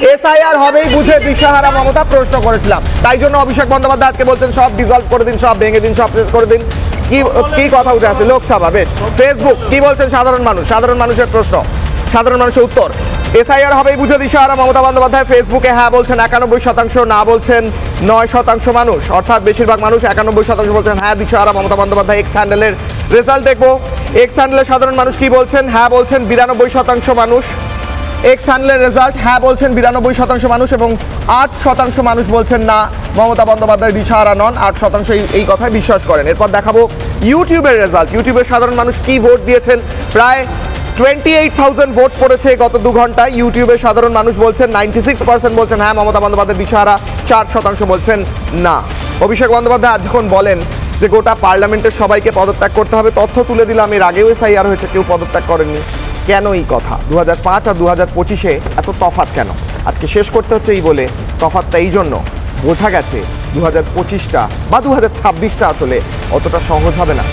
SIR হবেই বুঝে দিশাহারা মমতা প্রশ্ন করেছিলাম, তাই জন্য অভিষেক বন্দ্যোপাধ্যায় আজকে বলছেন সব ডিসলভ করে দিন, সব ভেঙে দিন, সব শেষ করে দিন। কি কথা উঠে আছে লোকসভা? বেশ। ফেসবুক কি বলছেন সাধারণ মানুষ? সাধারণ মানুষের প্রশ্ন, সাধারণ মানুষের উত্তর। এসআইআর হবেই বুঝে দিশাহারা মমতা বন্দ্যোপাধ্যায় ফেসবুকে হ্যাঁ বলছেন 91%, না বলছেন 9% মানুষ, অর্থাৎ বেশিরভাগ মানুষ 91% বলছেন হ্যাঁ দিশাহারা মমতা বন্দ্যোপাধ্যায়। এক্স হ্যান্ডেলের রেজাল্ট দেখবো। এক্স হ্যান্ডেলের সাধারণ মানুষ কি বলছেন? হ্যাঁ বলছেন 92% মানুষ। এক্স হ্যান্ডেলের রেজাল্ট হ্যাঁ বলছেন 92% মানুষ এবং 8% মানুষ বলছেন না, মমতা বন্দ্যোপাধ্যায় দিশাহারা নন। 8% এই কথায় বিশ্বাস করেন। এরপর দেখাবো ইউটিউবের রেজাল্ট। ইউটিউবের সাধারণ মানুষ কি ভোট দিয়েছেন? প্রায় 28,000 ভোট পড়েছে গত 2 ঘন্টায়। ইউটিউবের সাধারণ মানুষ বলছেন 96% বলছেন হ্যাঁ মমতা বন্দ্যোপাধ্যায় দিশাহারা, 4% বলছেন না। অভিষেক বন্দ্যোপাধ্যায় আজ যখন বলেন যে গোটা পার্লামেন্টের সবাইকে পদত্যাগ করতে হবে, তথ্য তুলে দিলাম এর আগেও এসআইআর হয়েছে, কেউ পদত্যাগ করেননি। কেন এই কথা? 2005 আর 2025-এ এত তফাৎ কেন? আজকে শেষ করতে হচ্ছে এই বলে তফাৎটা এই জন্য বোঝা গেছে 2025টা বা 2026টা আসলে অতটা সহজ হবে না।